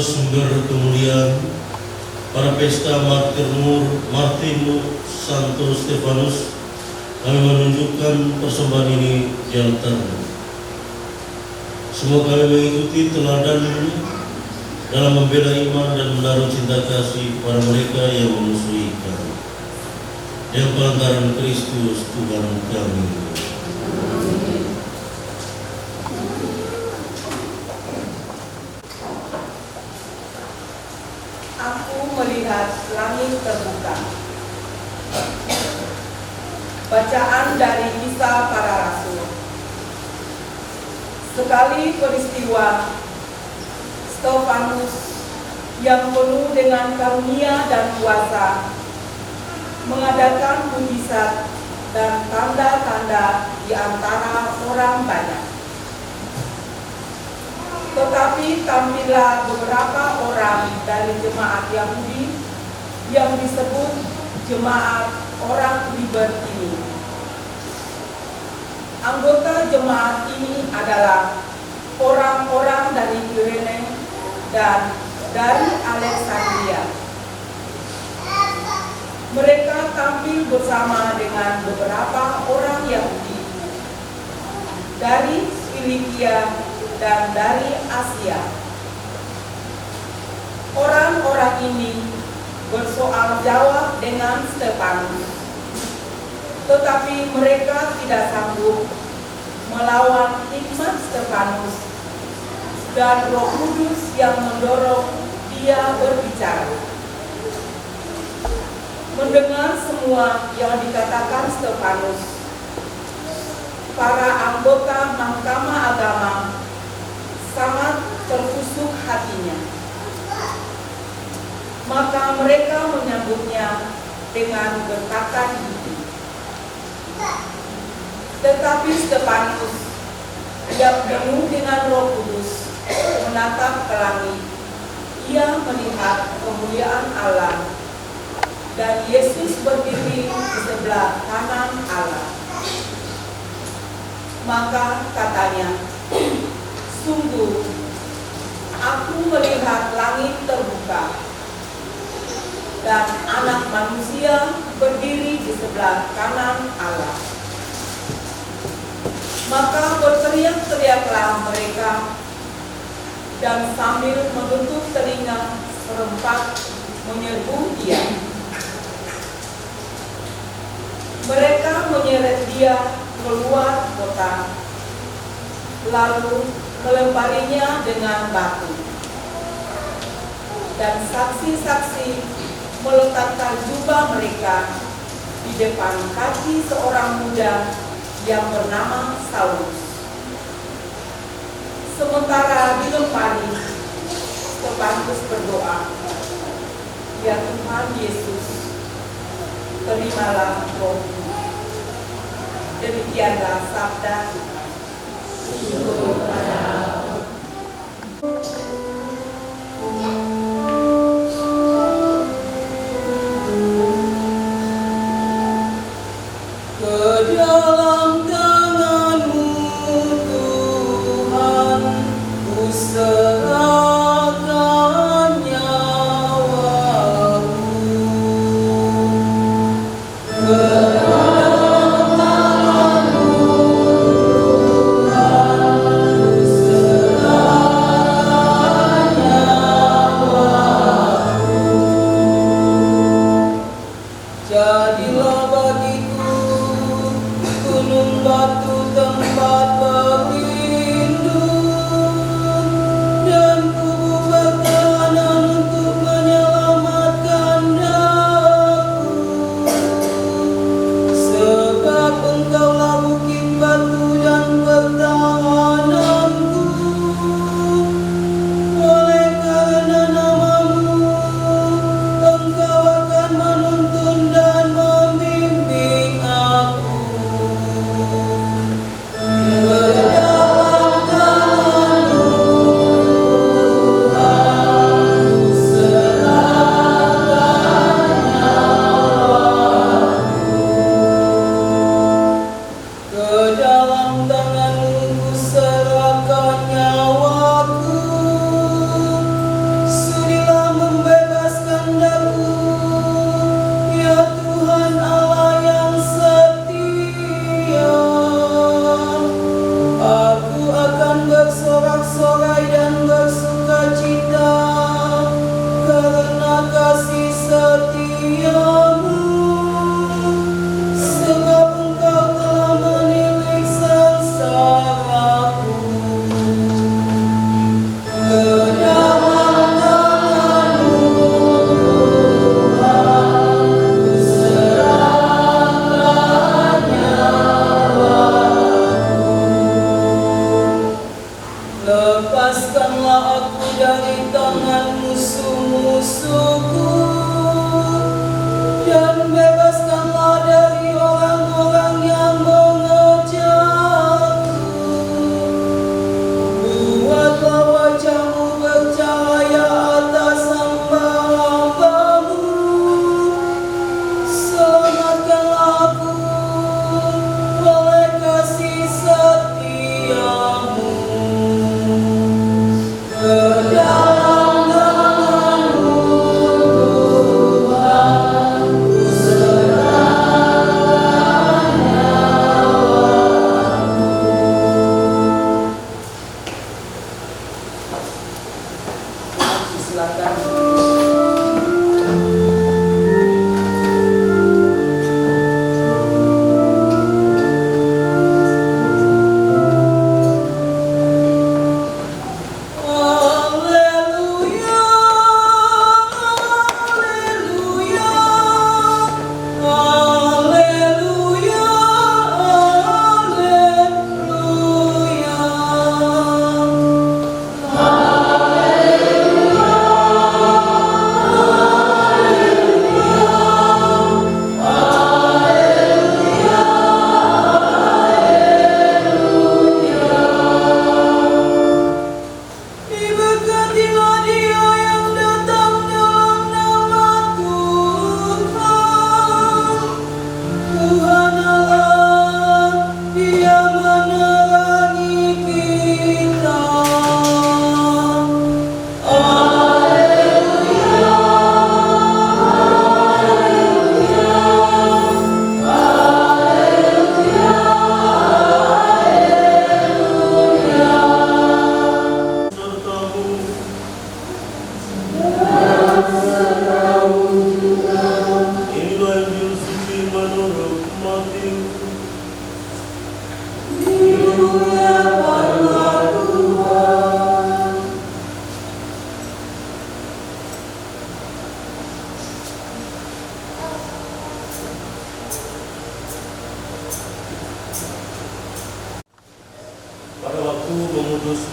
sumber kemuliaan, pada pesta Martirmu Santo Stefanus, kami menunjukkan persembahan ini di altar-Mu. Semoga kami mengikuti teladan-Mu dalam membela iman dan menaruh cinta kasih pada mereka yang memusuhi kami. Yang pelantaran Kristus Tuhan kami. Aku melihat langit terbuka. Bacaan dari Kisah Para Rasul. Sekali peristiwa, Stefanus yang penuh dengan karunia dan kuasa mengadakan mujizat dan tanda-tanda di antara orang banyak. Tetapi tampillah beberapa orang dari jemaat Yahudi yang disebut jemaat orang Liber ini. Anggota jemaat ini adalah orang-orang dari Kirene dan dari Alexandria. Mereka tampil bersama dengan beberapa orang Yahudi dari Filikia dan dari Asia. Orang-orang ini bersoal jawab dengan Stefanus, tetapi mereka tidak sanggup melawan hikmat Stefanus dan Roh Kudus yang mendorong dia berbicara. Mendengar semua yang dikatakan Stefanus, para anggota Mahkamah Agama sangat tertusuk hatinya. Maka mereka menyambutnya dengan gertakan gigi. Tetapi Stefanus yang penuh dengan Roh Kudus menatap ke langit. Ia melihat kemuliaan Allah dan Yesus berdiri di sebelah kanan Allah. Maka katanya, sungguh aku melihat langit terbuka dan Anak Manusia berdiri di sebelah kanan Allah. Maka berteriak-teriaklah mereka dan sambil menutup telinga serempak menyerbu dia. Mereka menyeret dia keluar kota, lalu melemparinya dengan batu. Dan saksi-saksi meletakkan jubah mereka di depan kaki seorang muda yang bernama Saulus. Sementara dilempari, Stefanus berdoa, "Ya Tuhan Yesus, terimalah rohku." Demikianlah sabda.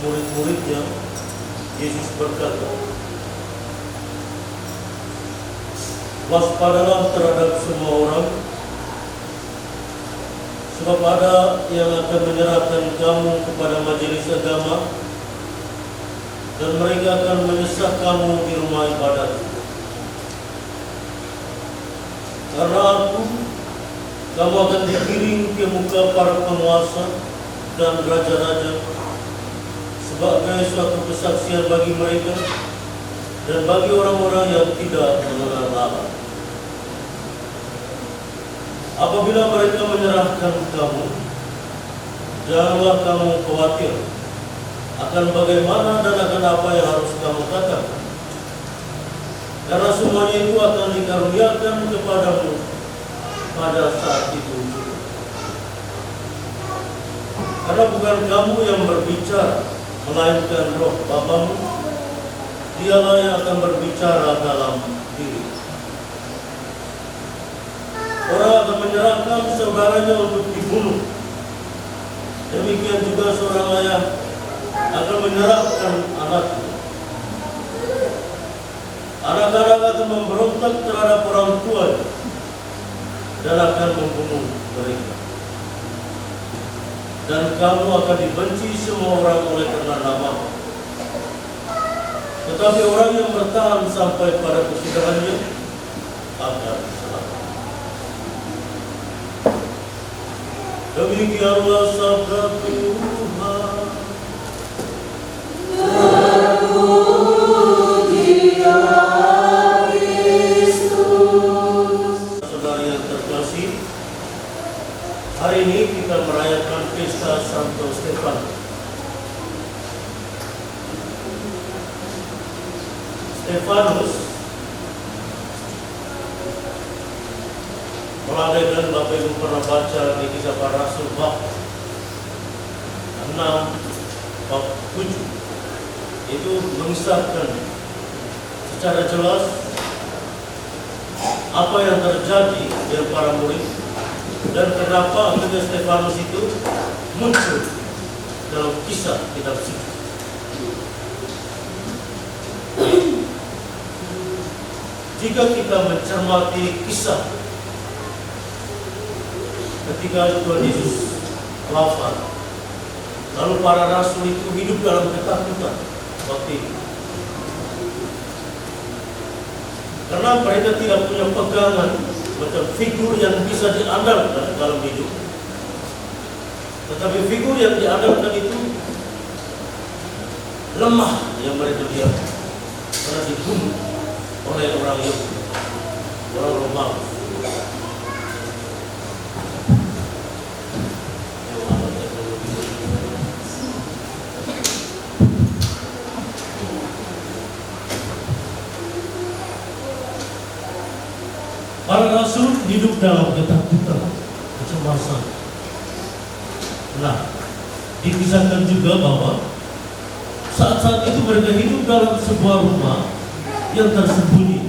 murid-muridnya, Yesus berkata, waspadalah terhadap semua orang, sebab ada yang akan menyerahkan kamu kepada majelis agama, dan mereka akan menyesat kamu di rumah ibadat. Karena aku, kamu akan digiring ke muka para penguasa dan raja-raja sebagai suatu kesaksian bagi mereka dan bagi orang-orang yang tidak mengenal Allah. Apabila mereka menyerahkan kamu, janganlah kamu khawatir akan bagaimana dan akan apa yang harus kamu katakan, karena semuanya itu akan dikaruniakan kepadamu pada saat itu juga. Karena bukan kamu yang berbicara, melainkan Roh Bapamu, Dialah yang akan berbicara dalam diri. Orang akan menyerahkan saudaranya untuk dibunuh. Demikian juga seorang ayah akan menyerahkan anaknya. Anak-anak akan memberontak terhadap orang tuanya dan akan membunuh mereka. Dan kamu akan dibenci semua orang oleh karena namaku. Tetapi orang yang bertahan sampai pada kesudahannya akan selamat. Demikianlah sabda Tuhan. Saudara yang terkasih, hari ini kita merayakan pesta Santo Stefanus. Stefanus melalaikan Bapak Ibu pernah baca di Kisah Para Rasul bab 6, bab 7, itu mengisahkan secara jelas apa yang terjadi dengan para murid dan kenapa akhirnya Stefanus itu muncul dalam kisah kitab suci. Jika kita mencermati kisah ketika Tuhan Yesus wafat, lalu para rasul itu hidup dalam ketakutan waktu itu, karena mereka tidak punya pegangan macam figur yang bisa diandalkan dalam hidup. Tetapi figur yang diandalkan itu lemah yang mereka lihat karena dibunuh oleh orang Yahudi, orang Romawi. Para rasul hidup dalam ketakutan, kecemasan. Nah, dikisahkan juga bahwa saat-saat itu mereka hidup dalam sebuah rumah yang tersembunyi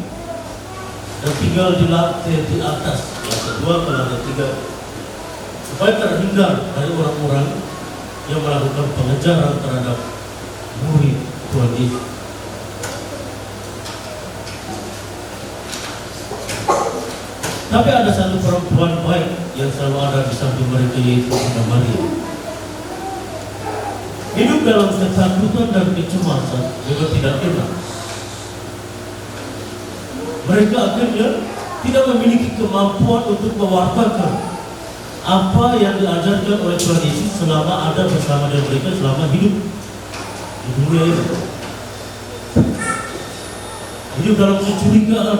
dan tinggal di lantai di atas, lantai 2 ke lantai 3, supaya terhindar dari orang-orang yang melakukan pengejaran terhadap murid Tuhan Yesus. Tapi ada satu perempuan baik yang selalu ada di samping mereka, yaitu Bunda Maria. Hidup dalam ketakutan dan kecemasan juga tidak enak. Mereka akhirnya tidak memiliki kemampuan untuk mewartakan apa yang diajarkan oleh Tuhan Yesus selama ada bersama dengan mereka selama hidup di dunia ini. Hidup dalam kecurigaan,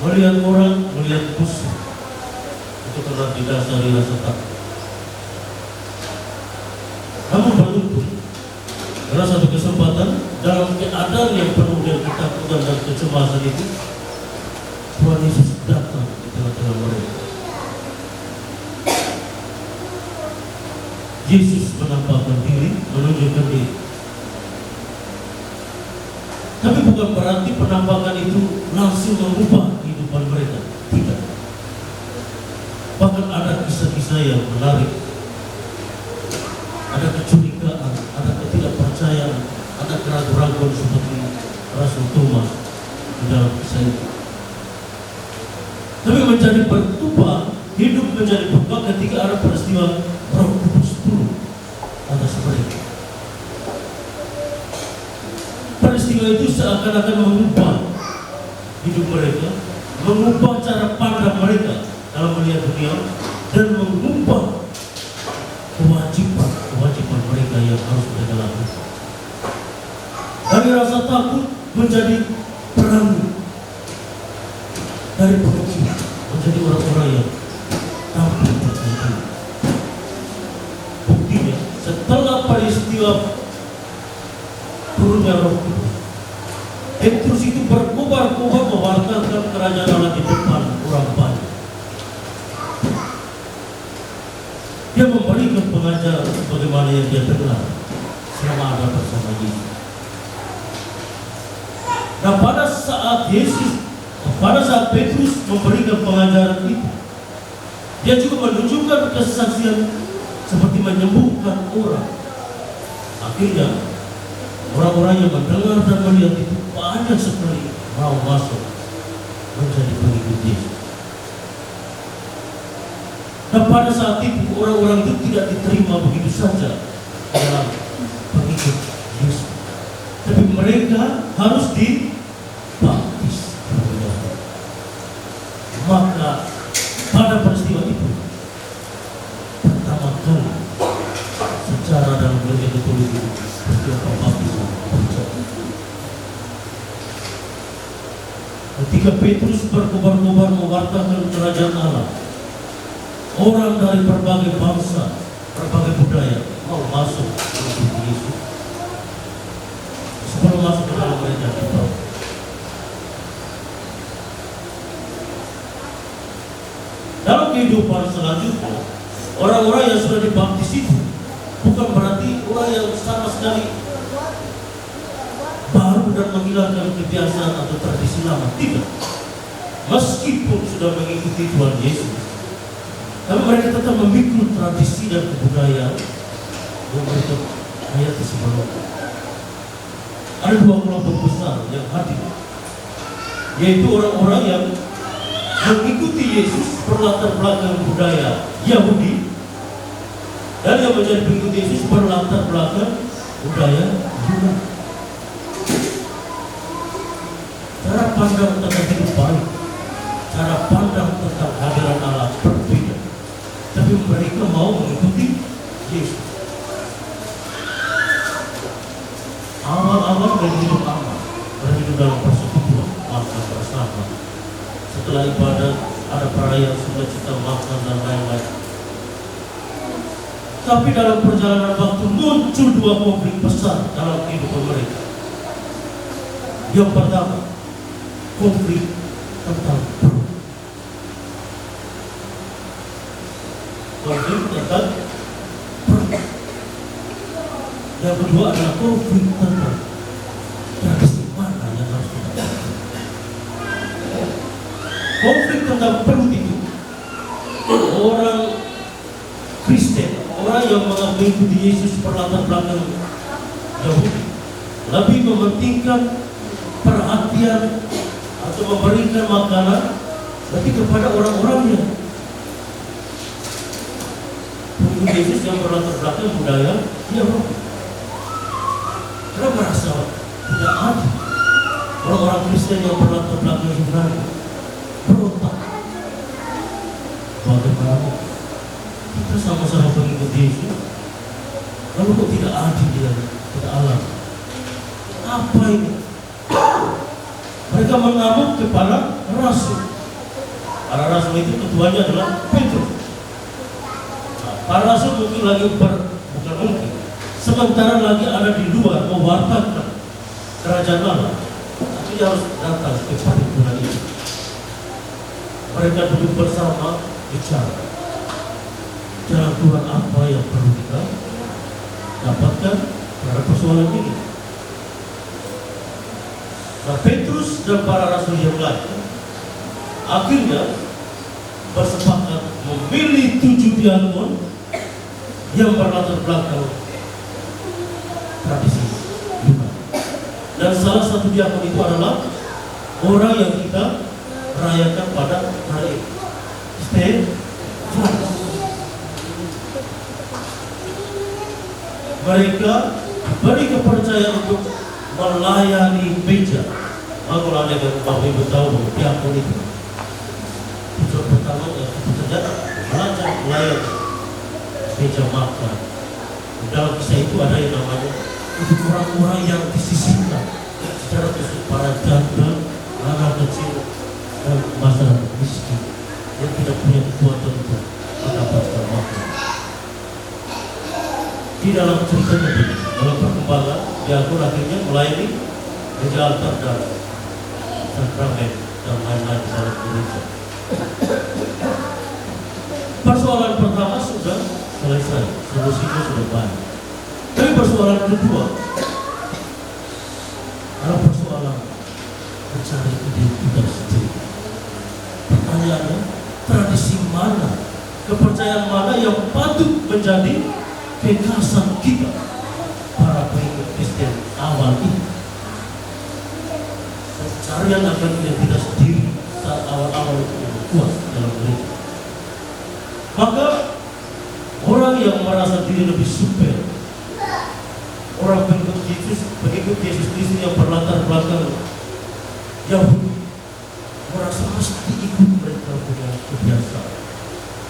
melihat orang, melihat musuh, itu telah didasari rasa takut. Namun beruntung, karena satu kesempatan dalam keadaan yang penuh dengan ketakutan dan kecemasan itu, Tuhan Yesus datang di tengah-tengah mereka. Yesus menampakkan diri, menunjukkan diri. Tapi bukan berarti penampakan itu langsung mengubah kehidupan mereka. Tidak. Bahkan ada kisah-kisah yang menarik. Ada kecurigaan, ada ketidakpercayaan. di dalam kisah itu. Tapi menjadi berubah, hidup menjadi berubah ketika ada peristiwa Roh Kudus turun atas mereka. Peristiwa itu seakan-akan mengubah hidup mereka, mengubah cara pandang mereka dalam melihat dunia, dan mengubah kewajiban mereka yang harus mereka lakukan. Dari rasa takut menjadi berani, dari pengecut menjadi orang-orang yang tampil bertanggung. Buktinya, setelah peristiwa turunnya Roh Kudus, Petrus itu berkobar-kobar mewartakan kerajaan Allah di depan orang banyak. Dia memberikan pengajaran bagaimana yang dia dengar selama ada bersama Yesus. Nah, pada saat Petrus memberikan pengajaran itu, dia juga menunjukkan kesaksian seperti menyembuhkan orang. Akhirnya orang-orang yang mendengar dan melihat itu banyak sekali mau masuk menjadi pengikut Yesus. Nah, pada saat itu orang-orang itu tidak diterima begitu saja dalam pengikut Yesus, tapi mereka harus dibaptis. Maka pada peristiwa itu pertama kali secara dalam gereja Katolik peristiwa pembaptisan terjadi. Ketika Petrus berkobar-kobar mewartakan kerajaan Allah, orang dari berbagai bangsa, berbagai budaya mau masuk ke Yesus. Sebelum masuk ke dalam gereja kita, dalam kehidupan selanjutnya, orang-orang yang sudah dibaptis itu bukan berarti orang yang sama sekali baru dan menghilangkan kebiasaan atau tradisi lama. Tidak. Meskipun sudah mengikuti Tuhan Yesus, tapi mereka tetap memikul tradisi dan kebudayaan yang mereka hayati sebelumnya. Ada dua kelompok besar yang hadir, yaitu orang-orang yang mengikuti Yesus berlatar belakang budaya Yahudi, dan yang menjadi pengikut Yesus berlatar belakang budaya Yunani. Cara pandang tentang hidup baik, cara pandang tentang hadiran Allah berbeda, tapi mereka mau mengikuti Yesus. Awal-awal berhidup aman, berhidup dalam persekutuan, makan bersama. Setelah ibadah ada perayaan sukacita, makan dan lain-lain. Tapi dalam perjalanan waktu muncul dua konflik besar dalam kehidupan mereka. Yang pertama, konflik tentang perut. Konflik tentang perut. Yang kedua adalah konflik tentang tradisi mana yang harus kita lakukan. Konflik tentang perut itu, orang Kristen, orang yang mengikuti Yesus berlatar belakang Yahudi, lebih mementingkan perhatian atau memberikan makanan lebih kepada orang-orangnya. Pengikut Yesus yang berlatar belakang budaya Yahudi, karena merasa tidak adil. Orang-orang Kristen yang berlatar belakang Yunani berontak. Bagaimana kita sama-sama pengikut Yesus, lalu kok tidak adil dia pada Allah? Apa ini? Mereka mengamuk kepada rasul. Para rasul itu ketuanya adalah Petrus. Nah, para rasul mungkin lagi bukan mungkin, sementara lagi ada di luar mewartakan kerajaan Allah, tapi dia harus datang ke paripurna ini. Mereka duduk bersama bicara, jalan Tuhan apa yang perlu kita dapatkan pada persoalan ini. Nah, Petrus dan para rasul yang lain akhirnya bersepakat memilih 7 diakon yang berlatar belakang tradisi Yunani. Dan salah satu diakon itu adalah orang yang kita rayakan pada hari Stefanus. Mereka beri kepercayaan untuk melayani gereja. Kalau ada yang Bapak Ibu tahu diakon itu, tujuan pertama yang kita terjadi belajar melayani gereja makan. Dalam kisah itu ada yang namanya untuk orang-orang yang disisihkan secara khusus, para janda, anak kecil, dan masyarakat miskin yang tidak punya kekuatan untuk mendapatkan makan. Di dalam ceritanya ini, dalam perkembangan, diakon akhirnya melayani gereja altar dan sakramen dan lain-lain dalam gereja. Persoalan pertama sudah selesai, solusinya sudah baik. Tapi persoalan kedua adalah persoalan mencari identitas sendiri. Pertanyaannya, tradisi mana, kepercayaan mana yang patut menjadi kekhasan kita para pengikut Kristen awal ini? Pencarian akan identitas sendiri saat awal-awal itu kuat dalam gereja. Maka orang yang merasa diri lebih super, orang pengikut Yesus Kristus yang berlatar belakang Yahudi, merasa mesti ikut mereka punya kebiasaan.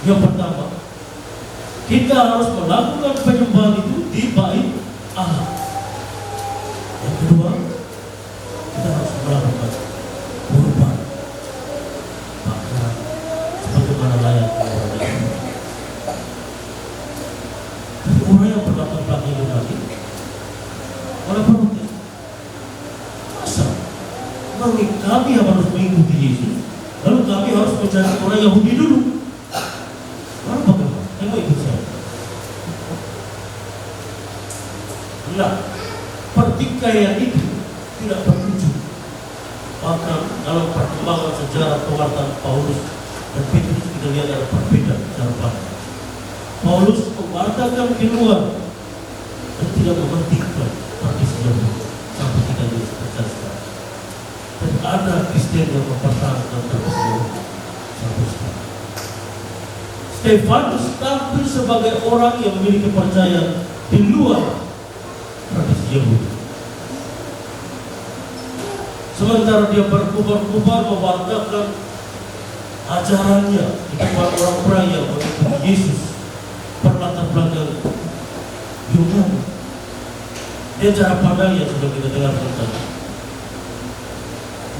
Yang pertama, kita harus melakukan penyembahan itu di bait Allah. Yang kedua, kita harus melakukan kurban bakaran sebagaimana layaknya orang Yahudi. Tapi orang yang berlatar belakang Yahudi malah protes. Masa kami harus mengikuti Yesus, lalu kami harus mencari orang Yahudi dulu? Lalu bagaimana? Saya mau ikut saya. Nah, pertikaian itu tidak berujung. Bahkan dalam perkembangan sejarah pewartaan Paulus dan Petrus kita lihat ada perbedaan secara pandang. Paulus mewartakan di luar dan tidak mementingkan tradisi Yahudi sampai kita lihat seperti sekarang. Dan ada Kristen yang mempertahankan tradisi Yahudi sampai sekarang. Stefanus tampil sebagai orang yang memiliki kepercayaan di luar tradisi Yahudi. Sementara dia berkubar-kubar mewartakan ajarannya di depan orang-orang yang mengikuti Yesus berlatar belakang Yunani. Dia cara pandang yang sudah kita dengar tadi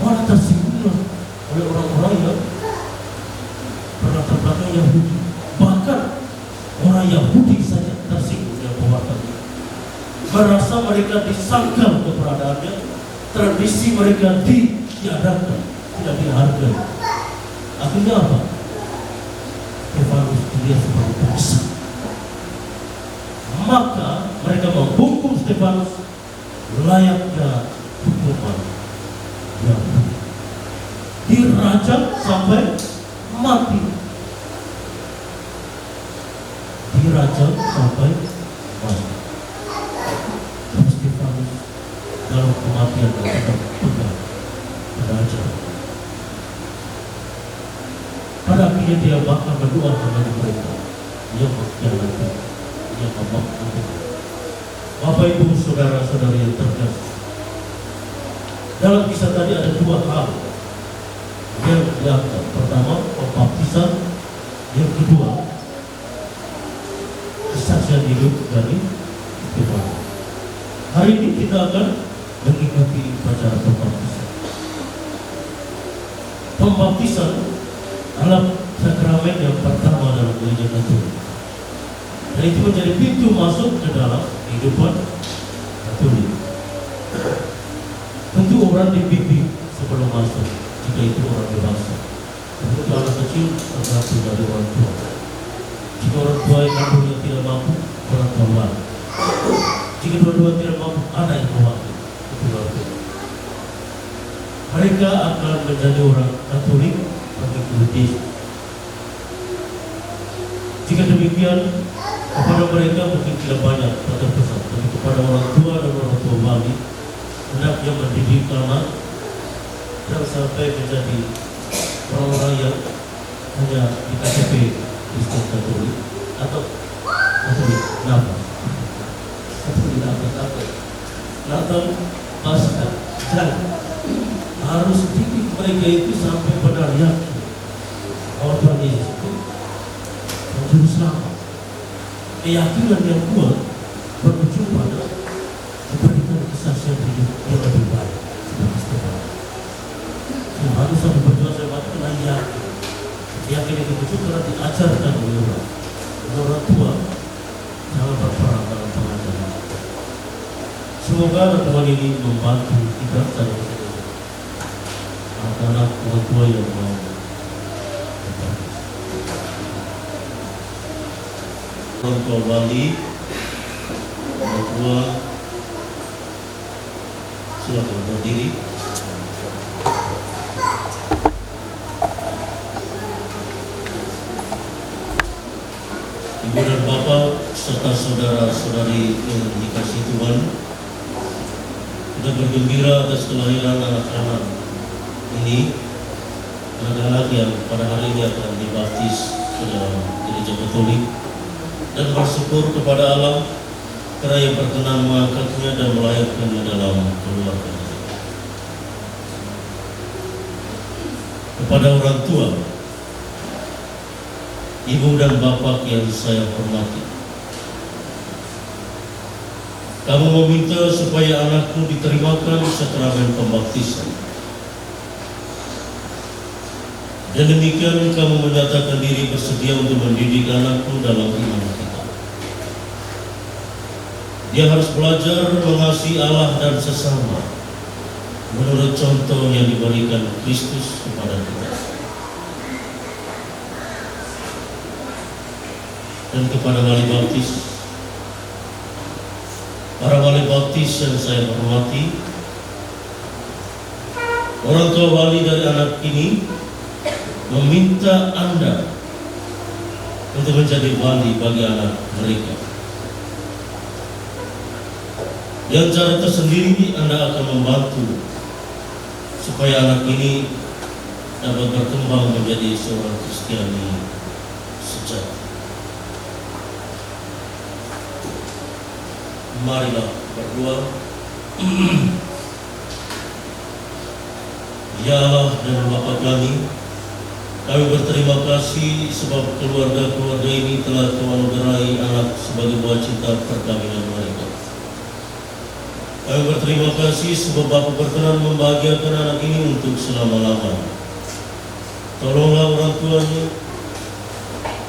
malah tersinggung oleh orang-orang yang berlatar belakang Yahudi. Bahkan orang Yahudi saja tersinggung dengan pewartaan ini, merasa mereka disangkal keberadaannya, tradisi mereka ditiadakan, tidak dihargai. Akhirnya apa? Stefanus dilihat sebagai penyesal. Maka mereka menghukum Stefanus layaknya hukuman Yahudi, dirajam sampai mati. Dirajam sampai mati. Tapi Stefanus dalam kematian tetap pegang pada ajaran. Pada akhirnya dia bahkan berdoa kepada mereka yang mengkhianati, yang membunuh. Bapak Ibu saudara-saudari yang terkasih, dalam kisah tadi ada dua hal yang diangkat. Pertama, pembaptisan. Yang kedua, kesaksian hidup dari Stefanus. Hari ini kita akan mengikuti upacara pembaptisan. Pembaptisan adalah sakramen yang pertama dalam gereja Katolik, dan itu menjadi pintu masuk ke dalam kehidupan Katolik. Tentu orang dibimbing sebelum masuk, jika itu orang dewasa. Untuk anak kecil tergantung dari orang tua. Jika orang tua yang kandungnya tidak mampu, orang tua. Jika dua-dua tidak mampu, anak yang mewakili. Itu berarti mereka akan menjadi orang Katolik mengikuti Yesus. Jika demikian, kepada mereka mungkin tidak banyak pesan, tapi kepada orang tua dan orang tua wali hendaknya mendidik anak dan sampai menjadi orang-orang yang hanya di KTP Kristen Katolik atau Katolik Natal, Katolik Natal Pasca. Jangan, harus didik mereka itu sampai benar yakin bahwa Tuhan Yesus itu menjadi selamat. Keyakinan yang kuat berujung pada memberikan kesaksian hidup yang lebih baik sebagai seorang. Yang harus sampai berdoa saya mengatakan yakin. Yakin itu betul karena diajarkan oleh orang tua. Jangan berperang dalam pengajaran. Semoga Tuhan ini membantu kita secara bersama. Anak-anak orang tua yang mau orang tua wali, orang tua silakan berdiri. Ibu dan bapak serta saudara-saudari yang dikasihi Tuhan, kita bergembira atas kelahiran anak-anak ini, anak-anak yang pada hari ini akan dibaptis ke dalam gereja Katolik, dan bersyukur kepada Allah karena yang berkenan mengangkatnya dan melahirkannya dalam keluarga. Kepada orang tua, ibu dan bapak yang saya hormati, kamu meminta supaya anakku diterimakan sakramen pembaptisan. Dan demikian kamu menyatakan diri bersedia untuk mendidik anakku dalam iman kita. Dia harus belajar mengasihi Allah dan sesama menurut contoh yang diberikan Kristus kepada kita. Dan kepada wali baptis, para wali baptis yang saya hormati, orang tua wali dari anak ini meminta Anda untuk menjadi wali bagi anak mereka. Dengan cara tersendiri Anda akan membantu supaya anak ini dapat berkembang menjadi seorang Kristiani sejati. Marilah berdoa. Ya Allah dan Bapa kami berterima kasih sebab keluarga-keluarga ini telah Tuhan gerai anak sebagai buah cinta perkawinan mereka. Kami berterima kasih sebab Bapa berkenan membahagiakan anak ini untuk selama-lamanya. Tolonglah orang tuanya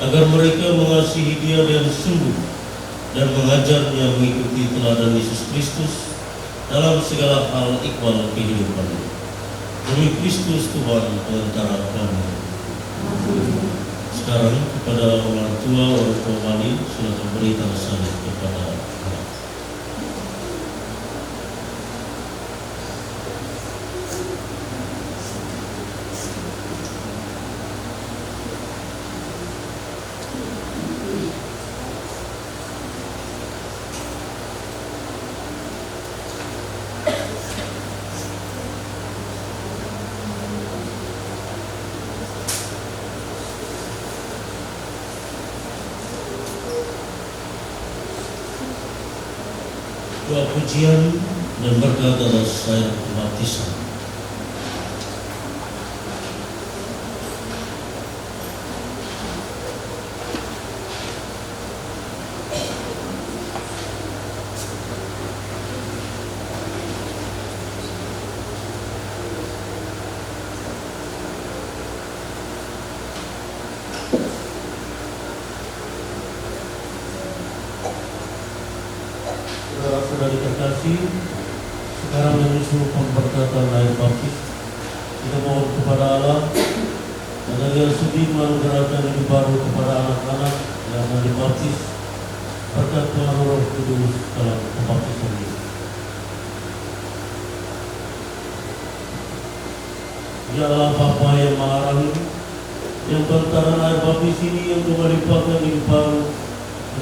agar mereka mengasihi dia dengan sungguh dan mengajarnya mengikuti teladan Yesus Kristus dalam segala hal ikhwal kehidupannya. Demi Kristus Tuhan pengantara kami. Sekarang kepada orang tua wali, silakan beri tanda salib kepada anak. Doa pujian dan berkat atas air baptisan. Saudara-saudari terkasih, sekarang menyusul pemberkatan air baptis, kita mohon kepada Allah agar Dia sudi menganugerahkan hidup baru kepada anak-anak yang akan dibaptis berkat Tuhan Roh Kudus dalam pembaptisan ini. Ya Allah Bapa yang Maha Rahim, yang bentaran air baptis ini yang melimpahkan hidup baru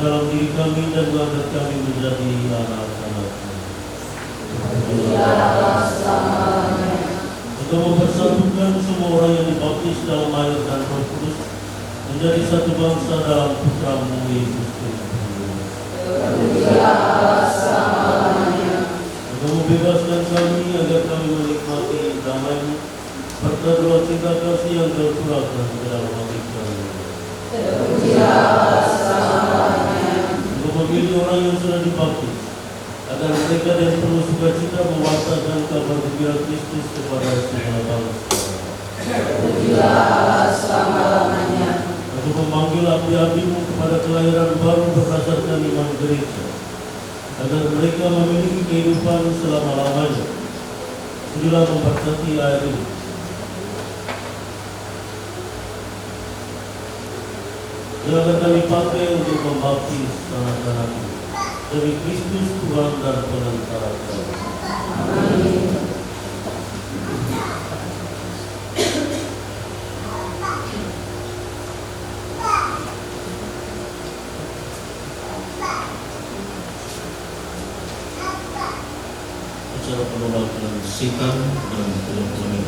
dalam diri kami dan mengangkat kami menjadi anak-anak. Engkau mempersatukan semua orang yang dibaptis dalam air dan Roh Kudus menjadi satu bangsa dalam Putra-Mu Yesus Kristus. Engkau membebaskan kami agar kami menikmati damai-Mu serta doa cinta kasih yang Kau curahkan ke dalam hati kami. Engkau memilih orang yang sudah dibaptis agar mereka yang penuh sukacita mewartakan kabar gembira Kristus kepada segala bangsa. Untuk memanggil abdi-abdi-Mu kepada kelahiran baru berdasarkan iman gereja, agar mereka memiliki kehidupan selama-lamanya. Sudilah memberkati air ini. Yang akan kami pakai untuk membaptis anak-anak ini demi Kristus Tuhan dan Penantara kami. Amin. Acara penolakan setan dan penolakan.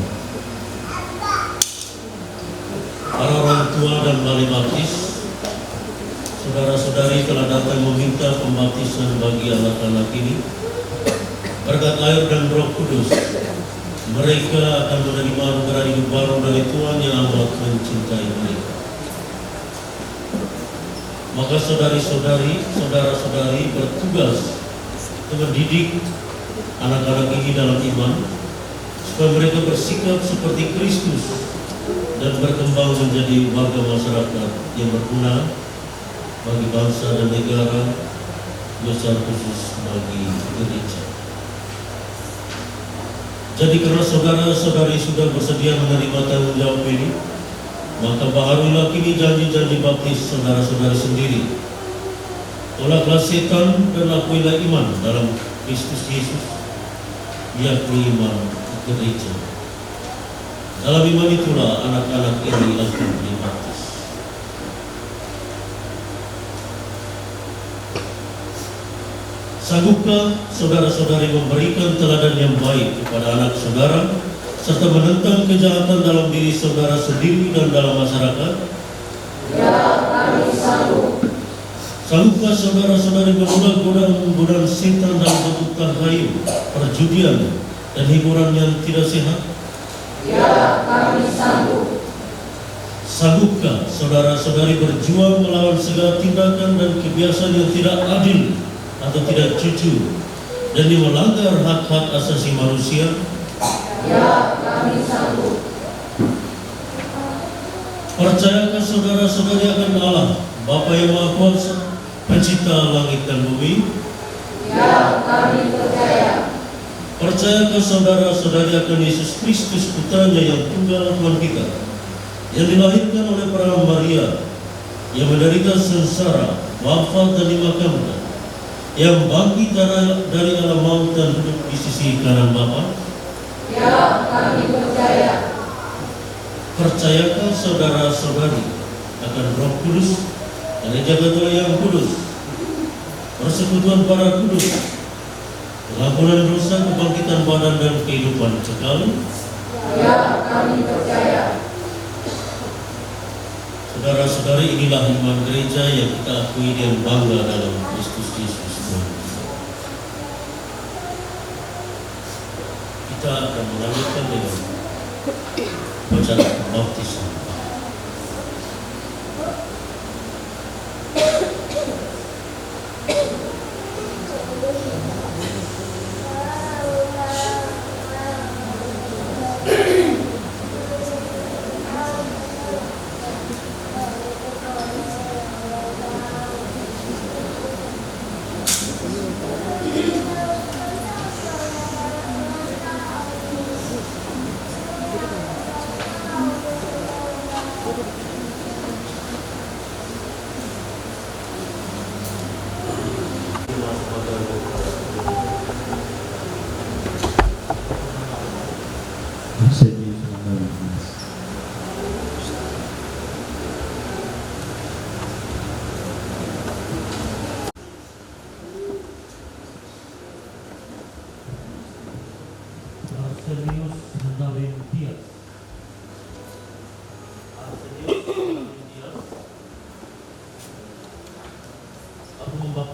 Para orang tua dan wali baptis, saudara-saudari telah datang meminta pembaptisan bagi anak-anak ini. Berkat air dan Roh Kudus, mereka akan menerima anugerah hidup baru dari Tuhan yang amat mencintai mereka. Maka saudari-saudari, saudara-saudari bertugas untuk mendidik anak-anak ini dalam iman, supaya mereka bersikap seperti Kristus dan berkembang menjadi warga masyarakat yang berguna bagi bangsa dan negara, besar khusus bagi gereja. Jadi karena saudara-saudari sudah bersedia menerima tanggung jawab ini, maka baharulah kini janji-janji baptis saudara-saudari sendiri. Tolaklah setan dan akuilah iman dalam Kristus Yesus, yakni iman gereja. Dalam iman itulah anak-anak ini akan dibaptis. Sanggupkah saudara-saudari memberikan teladan yang baik kepada anak saudara serta menentang kejahatan dalam diri saudara sendiri dan dalam masyarakat? Ya, kami sanggup. Sanggupkah saudara-saudari menolak godaan setan dalam bentuk tahayu, perjudian, dan hiburan yang tidak sehat? Ya, kami sanggup. Sanggupkah saudara-saudari berjuang melawan segala tindakan dan kebiasaan yang tidak adil atau tidak jujur dan yang melanggar hak-hak asasi manusia? Ya, kami sanggup. Percayakah saudara-saudari akan Allah, Bapa yang Maha Kuasa, Pencipta langit dan bumi? Ya, kami percaya. Percayakah saudara-saudari akan Yesus Kristus Putranya yang tunggal Tuhan kita, yang dilahirkan oleh perawan Maria, yang menderita sengsara, wafat dan dimakamkan, yang bangkit dari alam maut dan duduk di sisi kanan Bapa? Ya, kami percaya. Percayakah saudara-saudari akan Roh Kudus, Gereja Katolik yang kudus, persekutuan para kudus, pengampunan dosa, kebangkitan badan dan kehidupan kekal? Ya, kami percaya. Saudara-saudari, inilah iman gereja yang kita akui dan bangga dalam Kristus Yesus Tuhan. Kita akan melanjutkan dengan bacaan pembaptisan.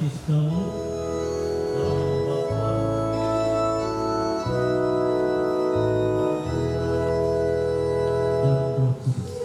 kasih kamu dalam Bapa dan Roh Kudus.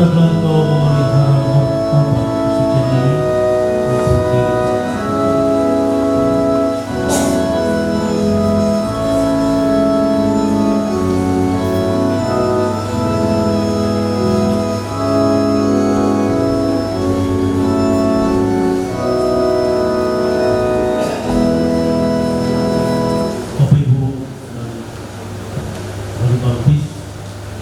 Tetaplah Engkau memelihara martabat kesucian ini untuk diri. Bapak Ibu dan Wali Baptis,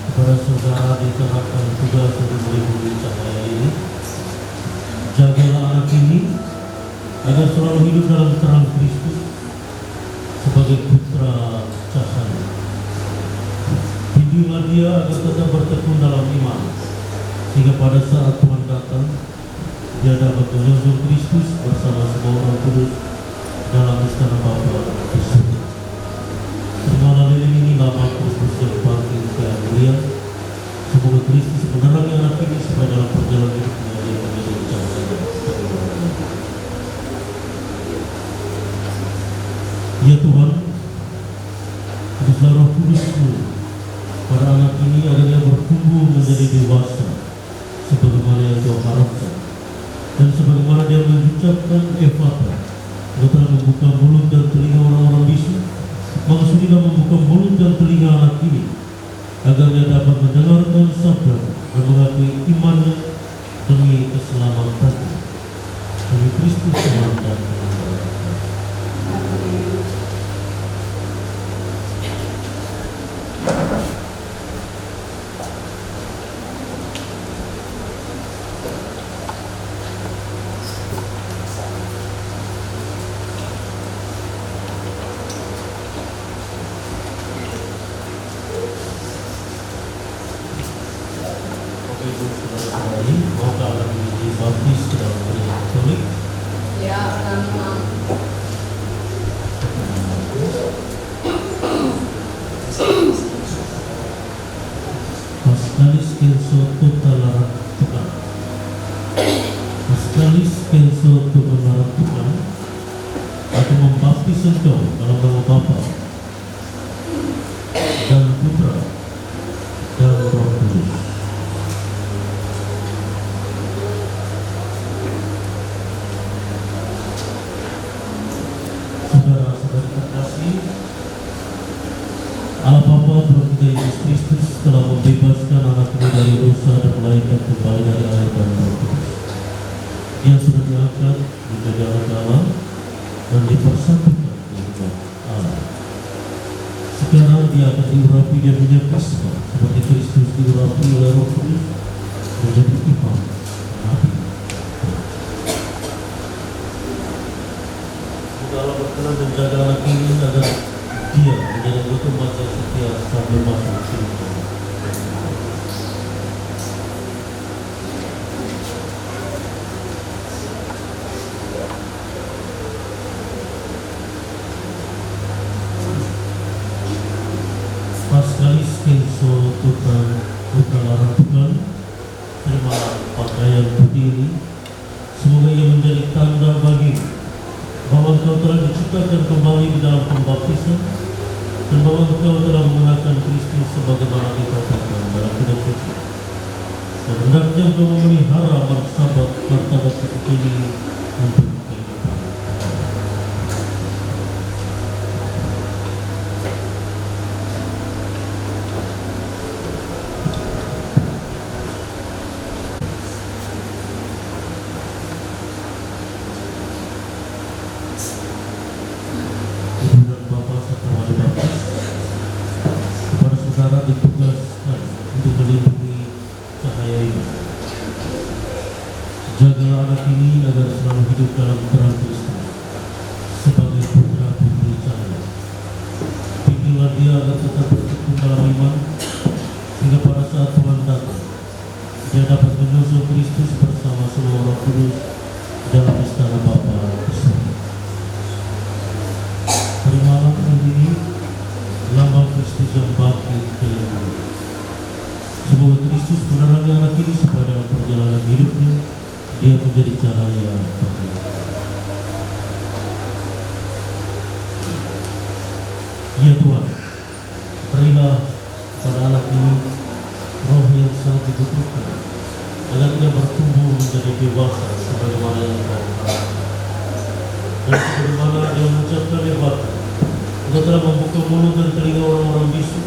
kepada saudara diserahkan tugas untuk melindungi cahaya ini. Jagalah anak ini agar selalu hidup dalam terang Kristus sebagai putra cahaya. Bimbinglah dia agar tetap bertekun dalam iman, sehingga pada saat Tuhan datang, dia dapat menunjuk Kristus bersama semua orang kudus dalam istana Bapa di surga. Terimalah lilin ini lama Kristus yang bangkit ke yang mulia. Semoga Kristus menerangi anak ini supaya dalam perjalanan hidupnya dia menjadi cahaya. Ya Tuhan, Kuduslah Roh Kudus-Mu pada anak ini agar dia bertumbuh menjadi dewasa sebagaimana yang Kau harapkan, dan sebagaimana dia mengucapkan Efata, Kau telah membuka mulut dan telinga orang-orang bisu, maka sudilah membuka mulut dan telinga anak ini agar dia dapat mendengarkan sabda dan mengakui imannya demi keselamatannya. Demi Kristus Tuhan dan Pengacara. Ibu saudara-saudari, maukah kami dibaptis ke dalam gereja Katolik? Ya, kami mau. Pascalis Kenso Tutalaran Tuhan. Pascalis Kenso Tutalaran Tuhan. Aku membaptis engkau dalam nama Bapa dan Putra dan Roh Kudus. Saudara-saudari terkasih, Allah Bapa Tuhan kita Yesus Kristus telah membebaskan anak ini dari dosa dan melahirkan kembali dari air dan Roh Kudus. Dia sudah diangkat menjadi anak Allah dan dipersatukan dengan Allah. Sekarang dia akan diurapi dan menyekaskan seperti Kristus diurapi oleh Roh Kudus menjadi imam nabi. Allah berkenan menjaga anak ini agar dia menjadi umat yang setia sambil masuk surga. Pascalis Kenso Tuhan Tutalaran Tuhan, terimalah pakaian putih ini. Semoga ia menjadi tanda bagimu bahwa engkau telah diciptakan kembali di dalam pembaptisan, dan bahwa engkau telah mengenakan Kristus sebagaimana dikatakan dalam kitab suci. Dan hendaknya engkau memelihara martabat kesucian ini untuk kehidupan. Ibu dan Bapak serta Wali Baptis, kepada saudara ditugaskan untuk melindungi cahaya ini. Jagalah anak ini agar selalu hidup dalam terang Kristus sebagai putra putri cahaya. Bimbinglah dia agar tetap bertekun dalam iman, sehingga pada saat Tuhan datang, dia dapat menyusul Kristus bersama semua orang kudus dalam istana Bapa di surga. Terimalah ini lambang Kristus yang bangkit ke yang mulia. Semoga Kristus menerangi anak ini supaya dalam perjalanan hidupnya dia menjadi cahaya bagi. Ya Tuhan, berilah pada anak ini roh yang sangat dibutuhkan agar ia bertumbuh menjadi dewasa sebagaimana yang Engkau harapkan. Dan sebagaimana dia mengucapkan lewat, Engkau telah membuka mulut dan telinga orang-orang bisu,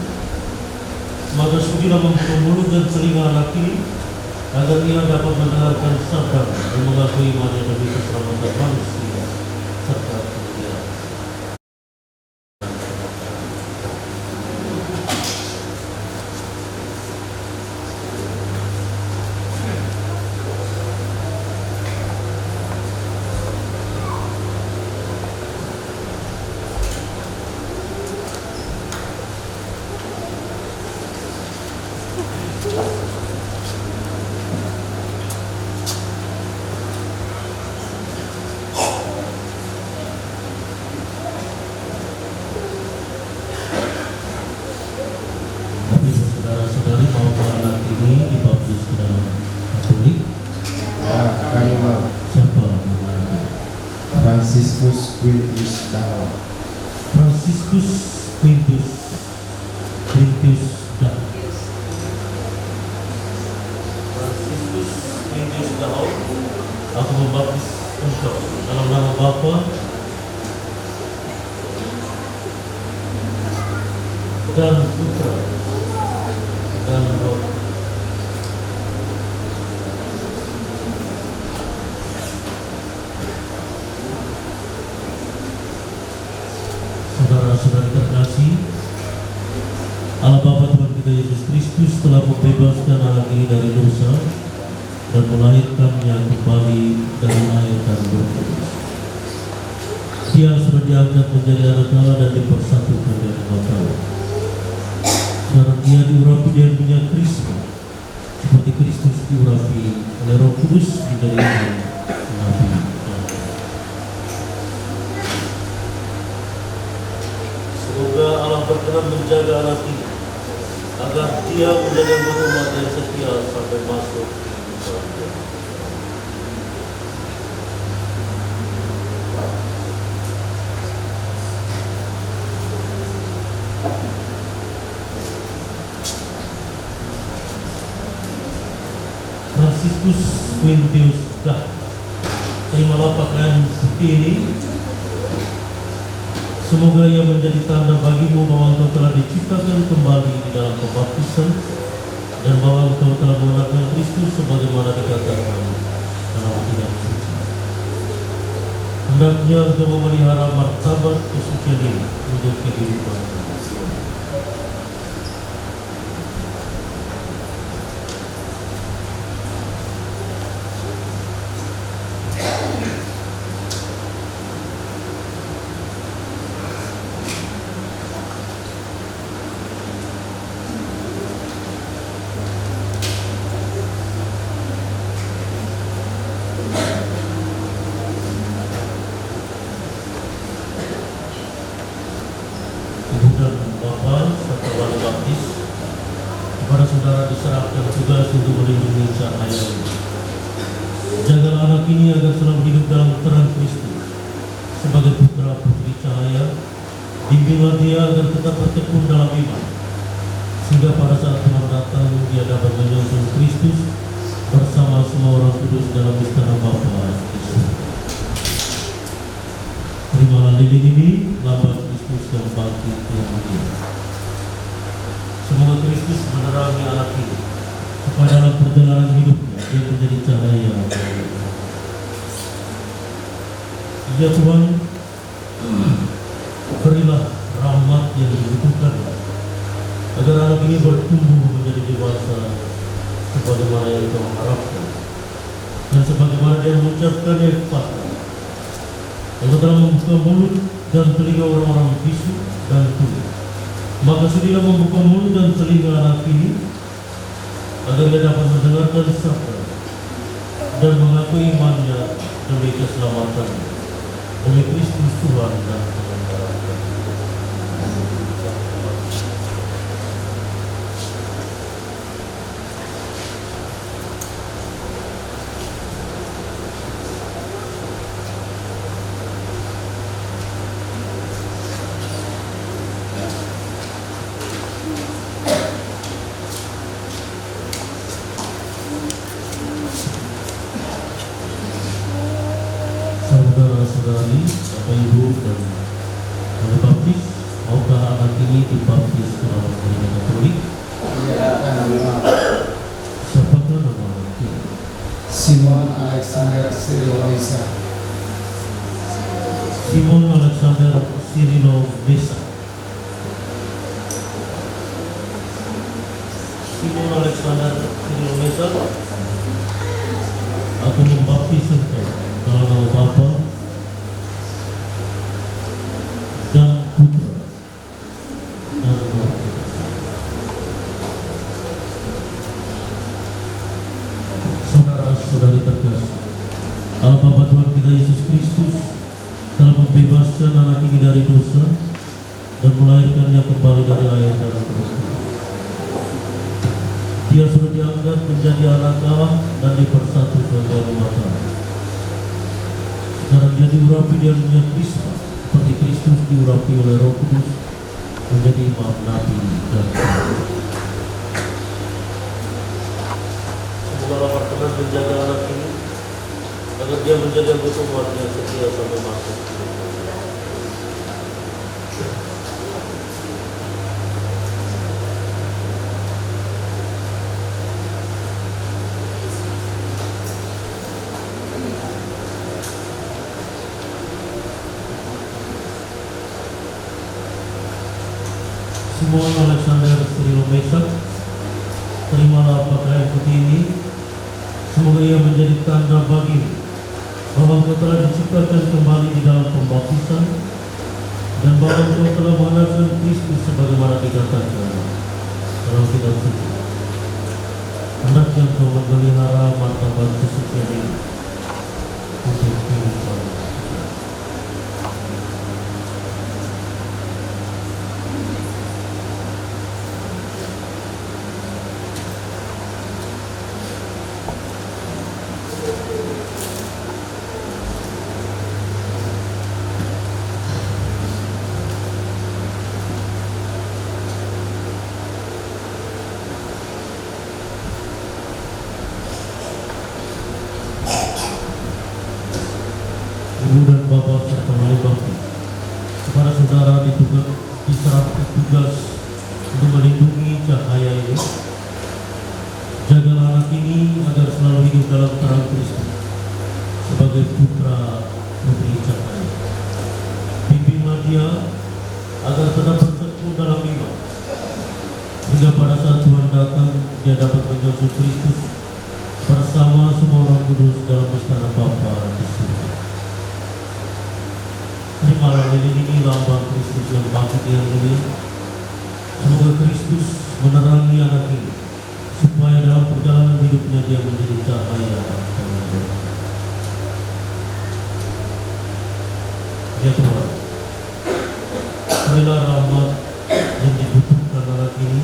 maka sudilah membuka mulut dan telinga anak ini, agar ia dapat mendengarkan sabda dan mengakui imannya demi keselamatan manusia serta kemuliaan. Tapi saudara-saudari maupun anak ini dibaptis ke dalam Katolik. Ya, kami mau. Siapa namanya? Franciscus Quintus Dao. Franciscus Quintus Dao. Franciscus Quintus Dao. Aku membaptis engkau dalam nama Bapa dan Putra dan Roh. Saudara-saudari terkasih, Allah Bapa Tuhan kita Yesus Kristus telah membebaskan anak ini dari dosa dan melahirkannya kembali dari air dan Roh Kudus. Dia sudah diangkat menjadi anak Allah dan dipersatukan dengan Bapa. Sekarang dia diurapi dengan minyak Kristus, seperti Kristus diurapi oleh Roh Kudus menjadi Nabi. Semoga Allah berkenan menjaga anak ini, agar dia menjadi anggota umat yang setia sampai masuk ke surga. Franciscus Quintus Dao, terimalah pakaian putih ini. Semoga ia menjadi tanda bagimu bahwa engkau telah diciptakan kembali di dalam pembaptisan dan bahwa engkau telah mengenalkan Kristus sebagaimana dikatakan dalam kitab suci. Hendaknya engkau memelihara martabat kesucian ini untuk kehidupan manusia. Ibu dan Bapak serta wali baptis, kepada saudara diserahkan tugas untuk melindungi cahaya ini. Jagalah anak ini agar selalu hidup dalam terang Kristus sebagai putra putri cahaya. Bimbinglah dia agar tetap bertekun dalam iman, sehingga pada saat Tuhan datang dia dapat menyusul Kristus bersama semua orang kudus dalam istana Bapa di surga. Terimalah lilin ini, lambang Kristus yang bangkit yang mulia. Semoga Kristus menerangi anak ini supaya dalam perjalanan hidupnya dia menjadi cahaya. Ya Tuhan, berilah rahmat yang dibutuhkan agar anak ini bertumbuh menjadi dewasa sebagaimana yang Kau harapkan dan sebagaimana dia mengucapkan yang patut. Engkau telah membuka mulut dan telinga orang-orang bisu dan tuli, maka sudilah membuka mulut dan telinga anak ini, agar dia dapat mendengarkan sabda dan mengakui imannya demi keselamatan demi Kristus Tuhan dan Pengantara. saudara-saudari, Bapak Ibu dan oleh baptis, maukah anak ini dibaptis dalam gereja Katolik? Ya, kami mau. Siapakah nama anak ini? Simon Alexander Sirilisa. Simon Alexander Cyrilo Mesa. Simon Alexander Cyrilo Mesa. Aku membaptis engkau dalam nama Bapa dan Putra dan Roh Kudus. Saudara-saudari terkasih, Allah Bapa Tuhan kita Yesus Kristus telah membebaskan anak ini dari dosa dan melahirkannya kembali dari air dan roh kudus. Dia sudah diangkat menjadi anak Allah dan dipersatu sebagai rumah Allah. Sekarang dia diurapi di dalamnya Kristus, seperti Kristus diurapi oleh Roh Kudus menjadi imam nabi dan rasul. Semoga Allah berkenan menjaga anak ini agar dia menjadi anggota umatnya setia sampai masuk. Simon Alexander Cyrilo Mesa, terimalah pakaian putih ini. Semoga ia menjadi tanda bagimu bahwa engkau telah diciptakan kembali di dalam pembaptisan dan bahwa engkau telah mengenalkan Kristus sebagaimana dikatakan dalam kitab suci. Hendaknya engkau memelihara martabat kesucian ini untuk kehidupan. Ibu dan bapak serta wali baptis, kepada saudara diserahkan tugas untuk melindungi cahaya ini. Jagalah anak ini agar selalu hidup dalam terang Kristus sebagai putra putri cahaya. Bimbinglah dia agar tetap bertekun dalam iman, hingga pada saat Tuhan datang dia dapat menyusul Kristus bersama semua orang kudus dalam istana Bapa di surga. Terimalah lilin ini lambang Kristus yang bangkit yang mulia. Semoga Kristus menerangi anak ini, supaya dalam perjalanan hidupnya dia menjadi cahaya dan terang. Ya Tuhan, berilah rahmat yang dibutuhkan anak ini,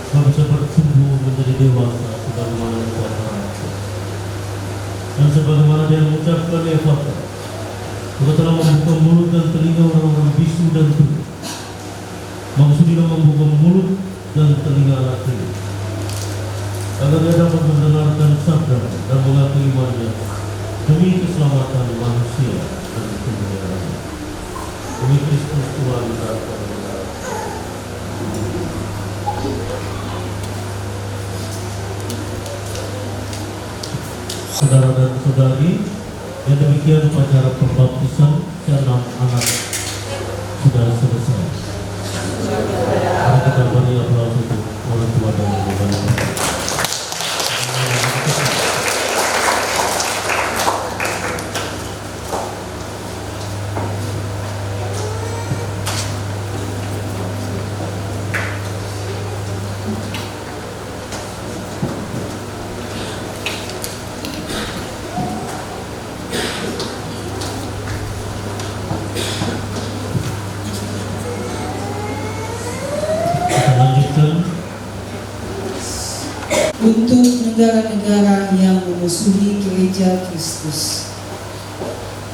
supaya bisa bertumbuh menjadi dewasa sebagaimana Engkau harapkan. Dan sebagaimana dia mengucapkan Ephata, Engkau telah membuka mulut dan telinga orang-orang bisu dan tuli. Maksudnya membuka mulut dan telinga anak ini, agar dia dapat mendengarkan sabda dan mengakui imannya demi keselamatan manusia dan kemuliaan. Demi Kristus Tuhan kita berdoa. Saudara dan saudari, yang demikian upacara pembaptisan ke-6 anak sudah selesai. Mari kita beri aplaus untuk orang tua dan ibu bapa. Untuk negara-negara yang memusuhi gereja Kristus,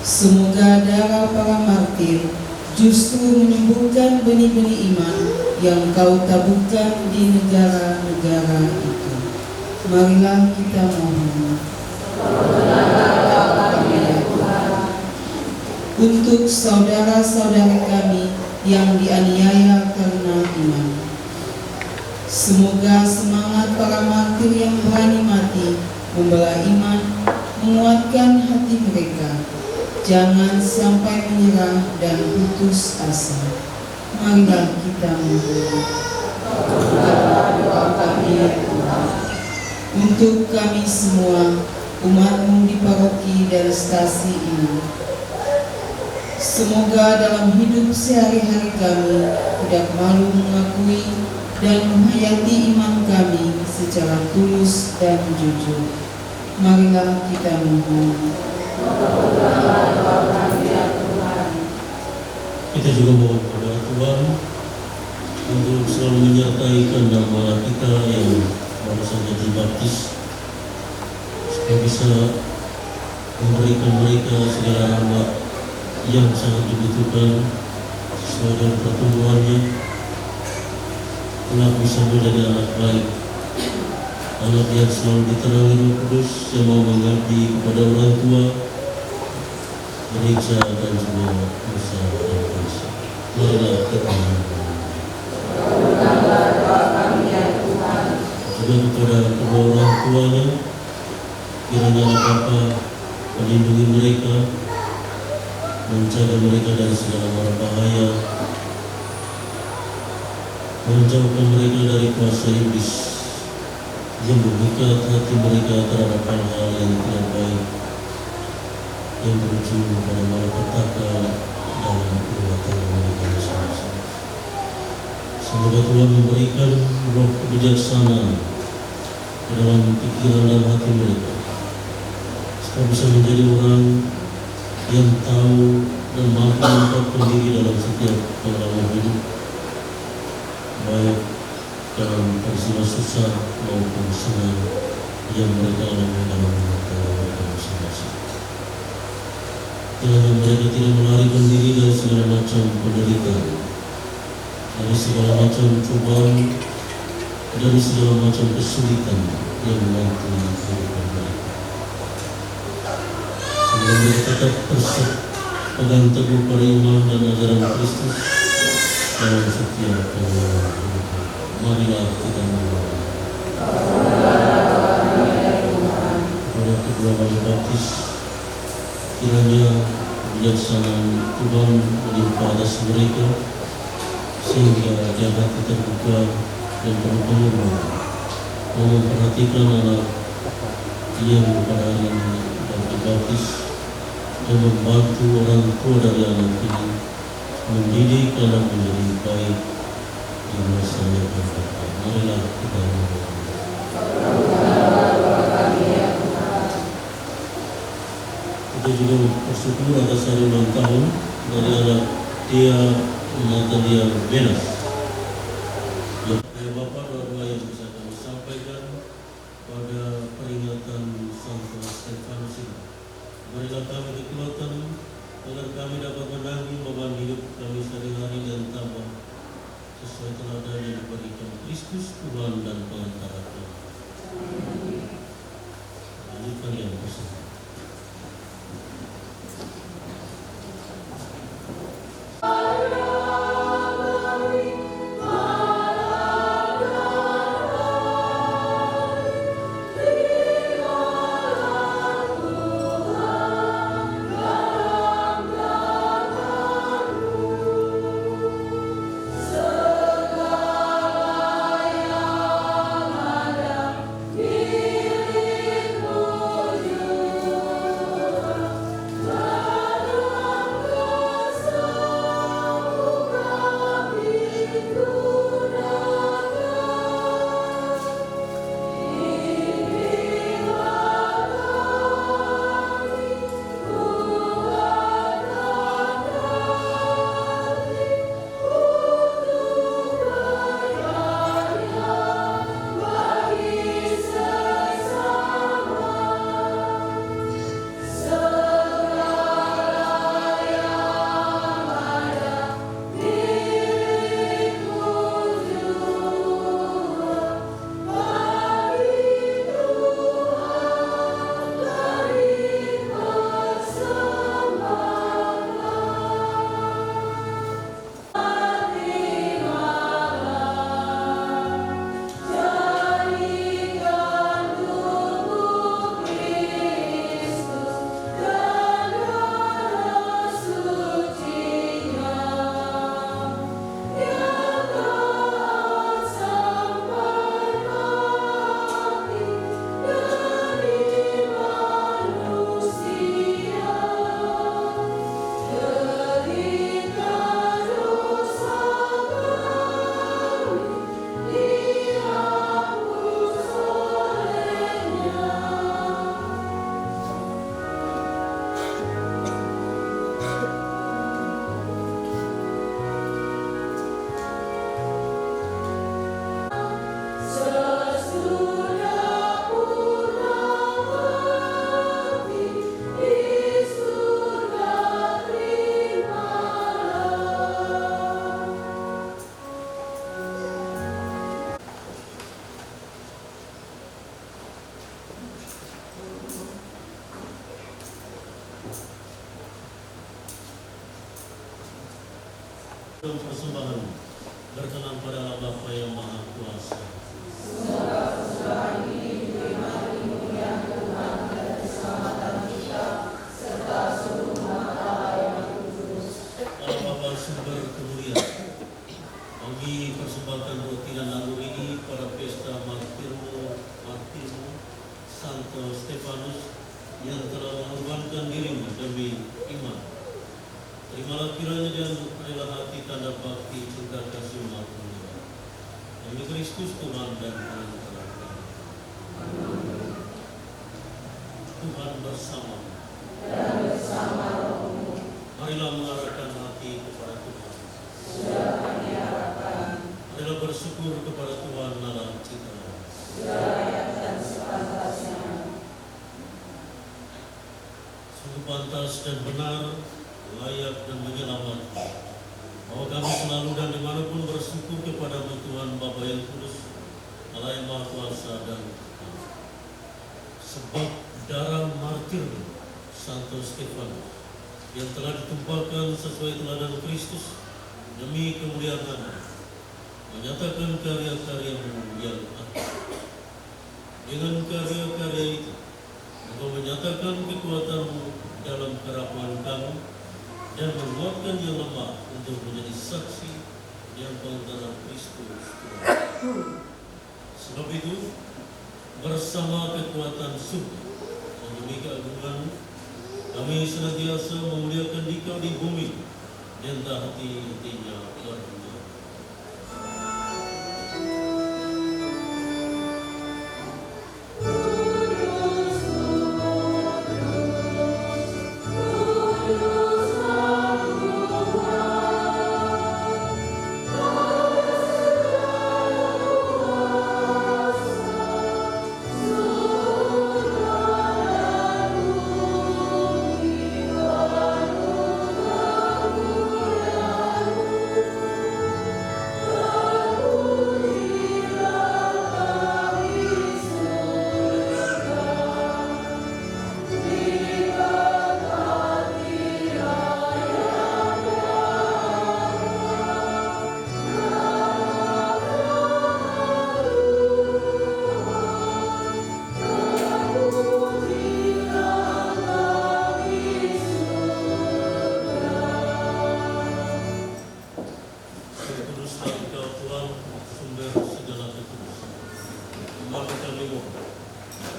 semoga darah para martir justru menyembuhkan benih-benih iman yang Kau taburkan di negara-negara itu. Marilah kita mohon. untuk saudara-saudari kami yang dianiaya karena iman. Semoga semangat para martir yang berani mati membela iman menguatkan hati mereka. Jangan sampai menyerah dan putus asa. Marilah kita mohon. Doa kami ya Tuhan. Untuk kami semua, umat-Mu di paroki dan stasi ini, semoga dalam hidup sehari-hari kami tidak malu mengakui dan menghayati iman kami secara tulus dan jujur. Marilah kita mohon. Kita juga mohon kepada Tuhan untuk selalu menyertai kehendak kita yang baru saja dibaptis, supaya bisa memberikan mereka segala rahmat yang sangat dibutuhkan sesuai dengan pertumbuhannya, kelak bisa menjadi anak baik, anak yang selalu diterangi Roh Kudus, yang mau mengabdi kepada orang tua, gereja dan juga usaha dan bangsa. Marilah kita juga kepada kedua orang tuanya, kiranya Bapa melindungi mereka, menjaga mereka dari segala mara bahaya, menjauhkan mereka dari kuasa iblis yang memikat hati mereka terhadap hal-hal yang tidak baik, yang berujung pada malapetaka dalam rumah tangga mereka masing-masing. Semoga Tuhan memberikan roh kebijaksanaan ke dalam pikiran dan hati mereka, supaya bisa menjadi orang yang tahu dan mampu menempatkan diri dalam setiap pengalaman hidup, baik dalam peristiwa susah maupun senang yang mereka alami dalam rumah tangga mereka masing-masing. Kiranya mereka tidak melarikan diri dari segala macam penderitaan, dari segala macam cobaan, dari segala macam kesulitan yang menanti kehidupan mereka. Semoga mereka tetap berpegang teguh pada iman dan ajaran Kristus dalam setiap pengalaman hidup. Marilah kita mohon kepada kedua wali baptis, kiranya kebijaksanaan Tuhan melimpah atas mereka, sehingga dia hati terbuka dan penuh pengurung mau memperhatikan anak yang pada hari ini dan dibaptis, dan membantu orang tua dari anak ini mendidik anak menjadi baik di masanya berkata. Marilah kita mohon. Kita juga bersyukur atas hari ulang tahun dari anak Tia Natalia Benas. Ya Bapak, doa-doa yang bisa kami sampaikan pada peringatan Santo Stefanus ini. Marilah kami dikuatkan agar kami dapat menanggung beban hidup kami sehari-hari dan tambah sesuai teladan yang diberikan Kristus Tuhan dan pengantara kami. Lanjutkan yang bersama. Segala yang ada di dan persembahan berkenan pada Allah Bapa yang Maha Kuasa. Allah Bapa sumber kemuliaan, kami persembahkan roti dan anggur ini pada pesta martirmu Santo Stefanus yang telah mengorbankan dirinya demi iman. Terimalah kiranya dan adalah hati tanda bakti cinta kasih umat Tuhan. Demi Kristus Tuhan dan Penantara kami. Tuhan bersama. Dan bersama rohmu. Marilah mengarahkan hati kepada Tuhan. Sudah kami harapkan. Marilah bersyukur kepada Tuhan dalam kita. Sudah layak dan sepantasnya. Sungguh pantas dan benar, layak dan menyelamatkan, bahwa kami selalu dan dimanapun bersyukur kepada Tuhan Bapa yang Kudus, Allah yang Maha Kuasa dan sebab darah martir Santo Stefanus yang telah ditumpahkan sesuai teladan Kristus demi kemuliaan Nama, menyatakan karya-karya-Mu yang agung. Dengan karya-karya itu, Engkau menyatakan kekuatan-Mu dalam kerapuhan kami dan menguatkan yang lemah untuk menjadi saksi yang antara Kristus. Sebab itu, bersama kekuatan surga dan demi keagungan, kami senantiasa memuliakan Dikau di bumi dan tak hati-hatinya berdunia.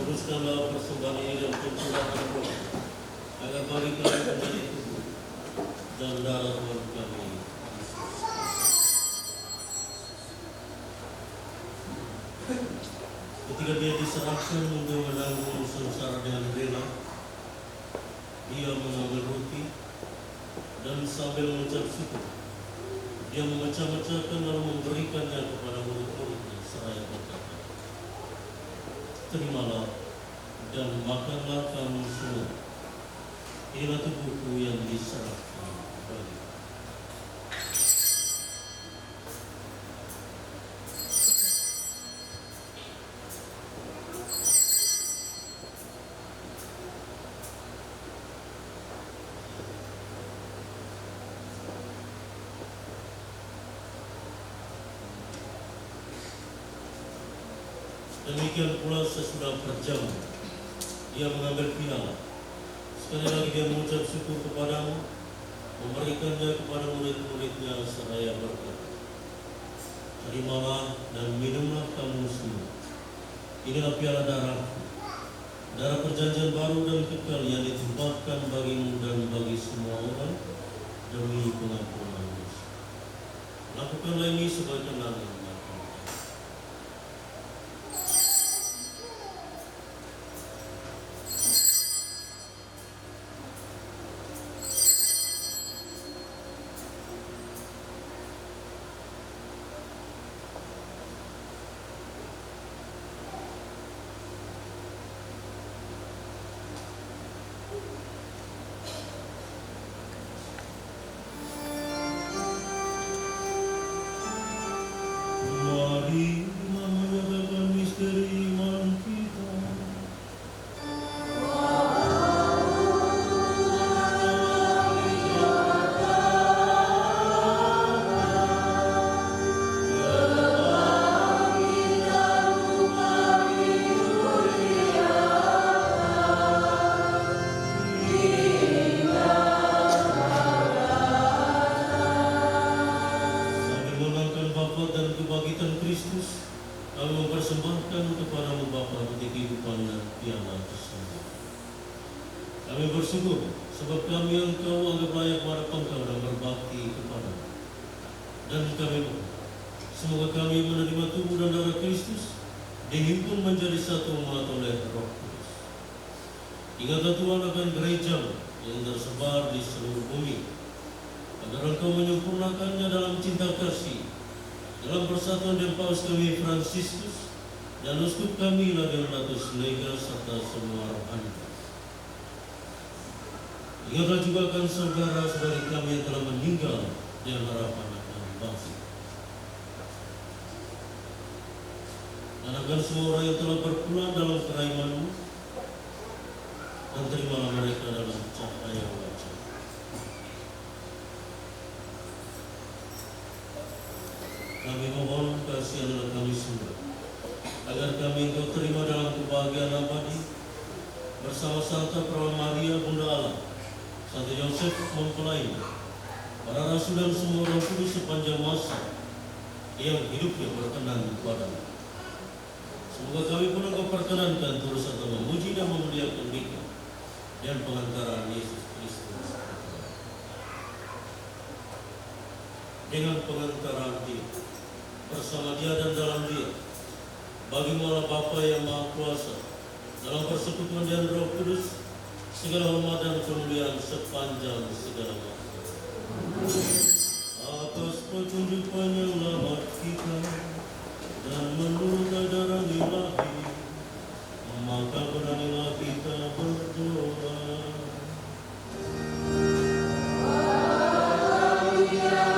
Kuduskanlah persembahan ini dan pencurahan roh, agar bagi kami menjadi tubuh dan darah Tuhan kami. Ketika dia diserahkan untuk menanggung sengsara dengan rela, dia mengambil roti dan sambil mengucap syukur, dia memecah-mecahkan lalu memberikannya kepada murid-muridnya seraya berkata, "Terimalah dan makanlah kamu semua. Inilah tubuhku yang diserahkan bagi." Demikian pula sesudah berjalan, dia mengambil piala. Sekali lagi dia mengucap syukur kepadamu, memberikannya kepada murid-muridnya seraya berkata, "Terimalah dan minumlah kamu semua. Inilah piala darahku, darah perjanjian baru dan kekal yang ditumpahkan bagimu dan bagi semua orang demi pengampunan dosa. Lakukanlah ini sebagai kenangan." bersyukur sebab kami yang Kau anggap layak menghadap Engkau dan berbakti kepada. Dan kami mohon, semoga kami menerima tubuh dan darah Kristus, dihimpun menjadi satu umat oleh Roh Kudus. Ingatlah Tuhan akan gereja yang tersebar di seluruh bumi, agar Engkau menyempurnakannya dalam cinta kasih, dalam persatuan dengan Paus kami Fransiskus dan uskup kami Ladeonatus Lega serta semua rohani. Ingatlah juga akan saudara-saudari kami yang telah meninggal dan harapan akan bangsa. Dan akan semua orang yang telah berpulang dalam keraiman-Mu, dan terimalah mereka dalam cahaya wajah. Kami mohon kasihanlah kami semua, agar kami Engkau terima dalam kebahagiaan abadi bersama Santa Perawan Maria Bunda Allah, Santo Yosef mempelai, para rasul dan semua orang kudus sepanjang masa yang hidupnya berkenan kepada-Mu. Semoga kami pun Engkau perkenankan terus serta memuji dan memuliakan Dikau dan pengantaran Yesus Kristus. Dengan pengantaran Dia, bersama Dia dan dalam Dia, bagi Allah Bapa yang Maha Kuasa, dalam persekutuan dan Roh Kudus, segala hormat dan kemuliaan sepanjang segala masa. Atas petunjuk penyelamat kita dan menurut ajaran ilahi, maka beranilah kita berdoa. Mira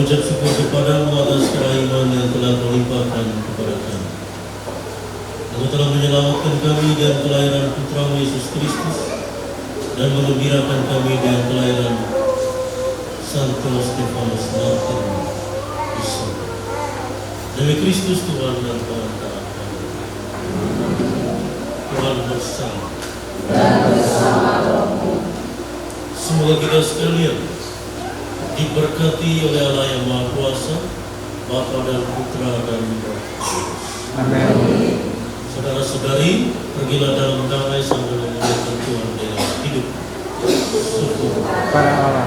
mengucap syukur kepadamu atas kerahiman yang telah melimpahkan kepada kami. Engkau telah menyelamatkan kami dengan kelahiran Putramu Yesus Kristus dan menggembirakan kami dengan kelahiran Santo Stefanus Martir di surga. Demi Kristus Tuhan dan Tuhan kami. Tuhan bersama. Semoga kita sekalian diberkati oleh Allah yang Maha Kuasa, Bapa dan Putra dan Roh Kudus. Amin. Saudara-saudari, pergilah dalam damai sambil memuliakan Tuhan dengan hidup syukur. Para Allah.